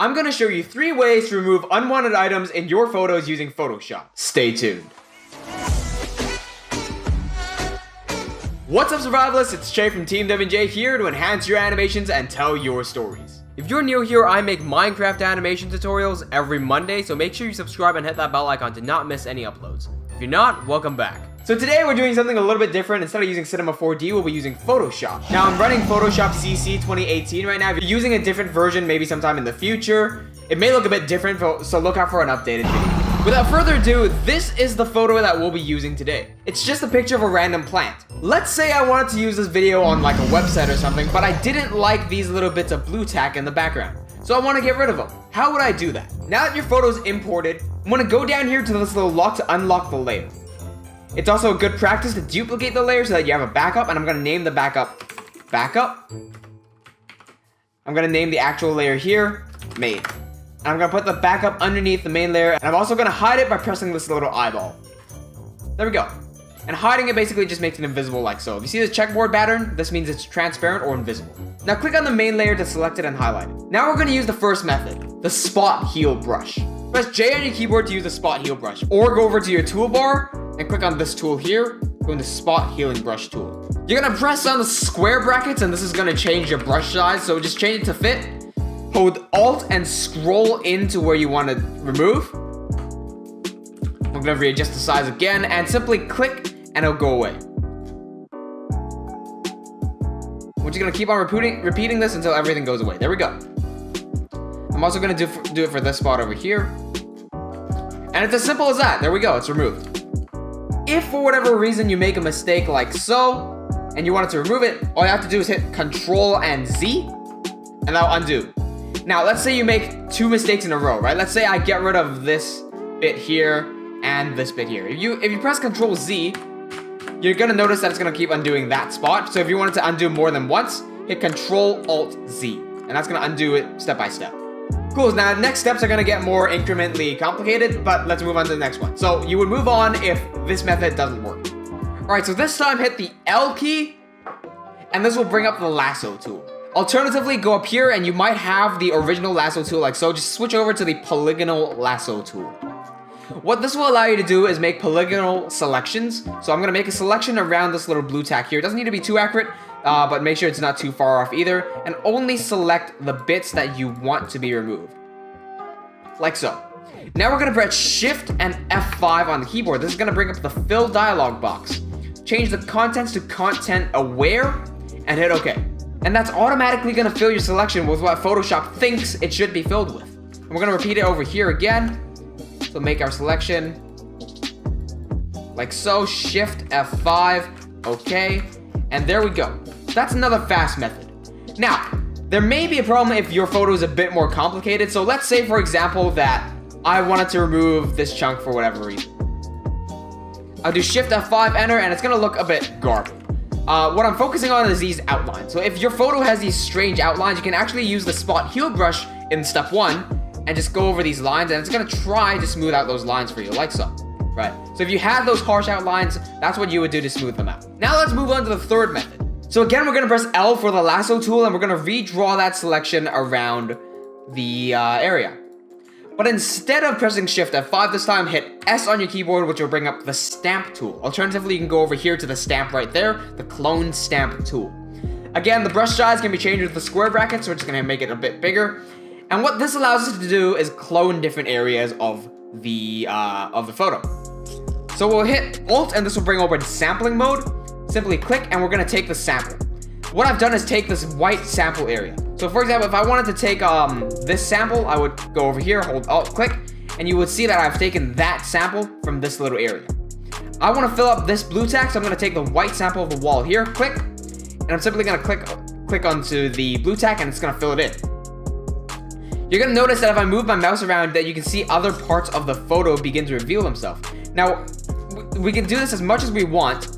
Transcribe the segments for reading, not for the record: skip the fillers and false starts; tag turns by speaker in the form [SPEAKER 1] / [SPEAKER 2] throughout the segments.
[SPEAKER 1] I'm going to show you 3 ways to remove unwanted items in your photos using Photoshop. Stay tuned. What's up, Survivalists? It's ItsCheif from TeamWnJ here to enhance your animations and tell your stories. If you're new here, I make Minecraft animation tutorials every Monday, so make sure you subscribe and hit that bell icon to not miss any uploads. If you're not, welcome back. So today we're doing something a little bit different. Instead of using Cinema 4D, we'll be using Photoshop. Now I'm running Photoshop CC 2018 right now. If you're using a different version, maybe sometime in the future, it may look a bit different, so look out for an updated video. Without further ado, this is the photo that we'll be using today. It's just a picture of a random plant. Let's say I wanted to use this video on like a website or something, but I didn't like these little bits of blue tack in the background. So I want to get rid of them. How would I do that? Now that your photo's imported, I'm going to go down here to this little lock to unlock the layer. It's also a good practice to duplicate the layer so that you have a backup, and I'm going to name the backup. I'm going to name the actual layer here, main. And I'm going to put the backup underneath the main layer, and I'm also going to hide it by pressing this little eyeball. There we go. And hiding it basically just makes it invisible like so. If you see the checkboard pattern, this means it's transparent or invisible. Now click on the main layer to select it and highlight it. Now we're going to use the first method, the spot heal brush. Press J on your keyboard to use the spot heal brush, or go over to your toolbar and click on this tool here, go into spot healing brush tool. You're going to press on the square brackets, and this is going to change your brush size, so just change it to fit. Hold Alt and scroll into where you want to remove. I'm going to readjust the size again and simply click and it'll go away. We're just going to keep on repeating this until everything goes away. There we go. I'm also going to do it for this spot over here. And it's as simple as that. There we go. It's removed. If for whatever reason you make a mistake like so and you wanted to remove it, all you have to do is hit Control and Z and that'll undo. Now, let's say you make 2 mistakes in a row, right? Let's say I get rid of this bit here and this bit here. If you press Control Z, you're gonna notice that it's gonna keep undoing that spot. So if you wanted to undo more than once, hit Control Alt Z, and that's gonna undo it step by step. Cool. Now, next steps are gonna get more incrementally complicated, but let's move on to the next one. So you would move on if this method doesn't work. All right. So this time, hit the L key, and this will bring up the Lasso Tool. Alternatively, go up here and you might have the original Lasso Tool like so. Just switch over to the Polygonal Lasso Tool. What this will allow you to do is make polygonal selections. So I'm going to make a selection around this little blue tack here. It doesn't need to be too accurate, but make sure it's not too far off either. And only select the bits that you want to be removed. Like so. Now we're going to press Shift and F5 on the keyboard. This is going to bring up the Fill dialog box. Change the contents to Content Aware and hit OK. And that's automatically going to fill your selection with what Photoshop thinks it should be filled with. And we're going to repeat it over here again. So make our selection like so, Shift F5, OK, and there we go. That's another fast method. Now, there may be a problem if your photo is a bit more complicated. So let's say, for example, that I wanted to remove this chunk for whatever reason. I'll do Shift F5, enter, and it's going to look a bit garbage. What I'm focusing on is these outlines. So if your photo has these strange outlines, you can actually use the spot heal brush in step 1 and just go over these lines, and it's going to try to smooth out those lines for you, like so. Right. So if you had those harsh outlines, that's what you would do to smooth them out. Now let's move on to the third method. So again, we're going to press L for the Lasso Tool, and we're going to redraw that selection around the area. But instead of pressing Shift F5 this time, hit S on your keyboard, which will bring up the Stamp Tool. Alternatively, you can go over here to the stamp right there, the Clone Stamp Tool. Again, the brush size can be changed with the square brackets, so we're just going to make it a bit bigger. And what this allows us to do is clone different areas of the photo. So we'll hit Alt, and this will bring over to sampling mode. Simply click, and we're going to take the sample. What I've done is take this white sample area. So for example, if I wanted to take this sample, I would go over here, hold Alt, click, and you would see that I've taken that sample from this little area. I want to fill up this blue tack, so I'm going to take the white sample of the wall here, click, and I'm simply going to click onto the blue tack, and it's going to fill it in. You're going to notice that if I move my mouse around, that you can see other parts of the photo begin to reveal themselves. Now, we can do this as much as we want.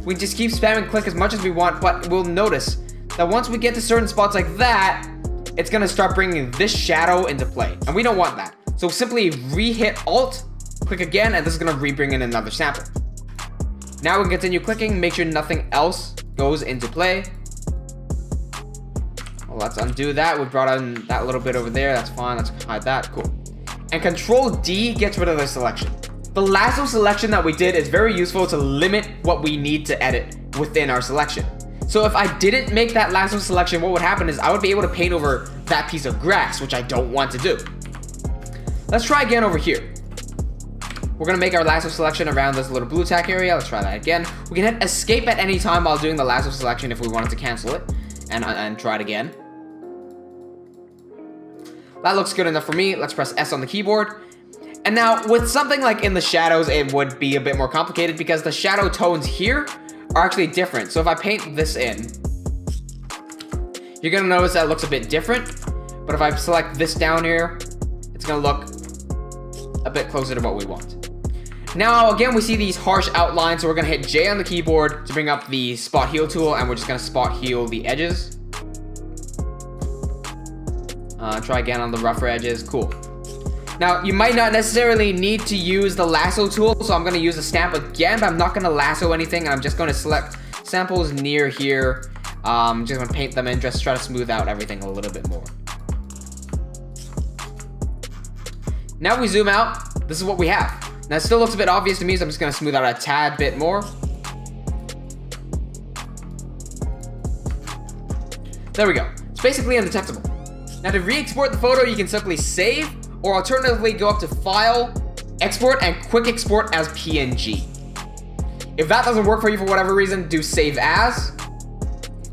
[SPEAKER 1] We just keep spamming click as much as we want, but we'll notice that once we get to certain spots like that, it's going to start bringing this shadow into play, and we don't want that. So simply re-hit Alt, click again, and this is going to re-bring in another sample. Now we can continue clicking, make sure nothing else goes into play. Well, let's undo that. We brought in that little bit over there. That's fine. Let's hide that. Cool. And Control D gets rid of the selection. The lasso selection that we did is very useful to limit what we need to edit within our selection. So if I didn't make that lasso selection, what would happen is I would be able to paint over that piece of grass, which I don't want to do. Let's try again over here. We're gonna make our lasso selection around this little blue tack area. Let's try that again. We can hit escape at any time while doing the lasso selection if we wanted to cancel it and try it again. That looks good enough for me. Let's press S on the keyboard. And now with something like in the shadows, it would be a bit more complicated because the shadow tones here are actually different. So if I paint this in, you're gonna notice that it looks a bit different. But if I select this down here, it's gonna look a bit closer to what we want. Now, again, we see these harsh outlines, so we're gonna hit J on the keyboard to bring up the spot heal tool, and we're just gonna spot heal the edges. Try again on the rougher edges. Cool. Now, you might not necessarily need to use the lasso tool, so I'm gonna use the stamp again, but I'm not gonna lasso anything. I'm just gonna select samples near here. Just gonna paint them in, just try to smooth out everything a little bit more. Now we zoom out, this is what we have. Now it still looks a bit obvious to me, so I'm just gonna smooth out a tad bit more. There we go. It's basically undetectable. Now to re-export the photo, you can simply save, or alternatively go up to File, Export, and Quick Export as PNG. If that doesn't work for you for whatever reason, do Save As,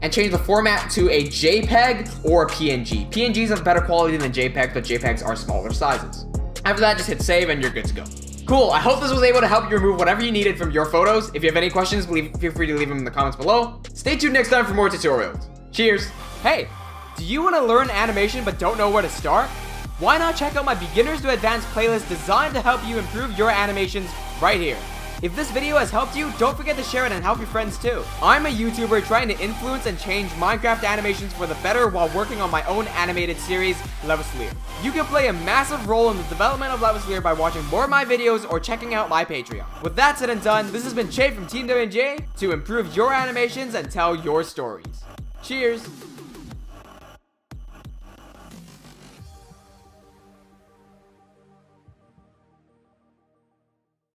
[SPEAKER 1] and change the format to a JPEG or a PNG. PNGs have better quality than JPEGs, but JPEGs are smaller sizes. After that, just hit save and you're good to go. Cool, I hope this was able to help you remove whatever you needed from your photos. If you have any questions, feel free to leave them in the comments below. Stay tuned next time for more tutorials. Cheers. Hey, do you want to learn animation but don't know where to start? Why not check out my Beginners to Advanced playlist designed to help you improve your animations right here. If this video has helped you, don't forget to share it and help your friends too. I'm a YouTuber trying to influence and change Minecraft animations for the better while working on my own animated series, Levasleer. You can play a massive role in the development of Levasleer by watching more of my videos or checking out my Patreon. With that said and done, this has been ItsCheif from TeamWnJ to improve your animations and tell your stories. Cheers!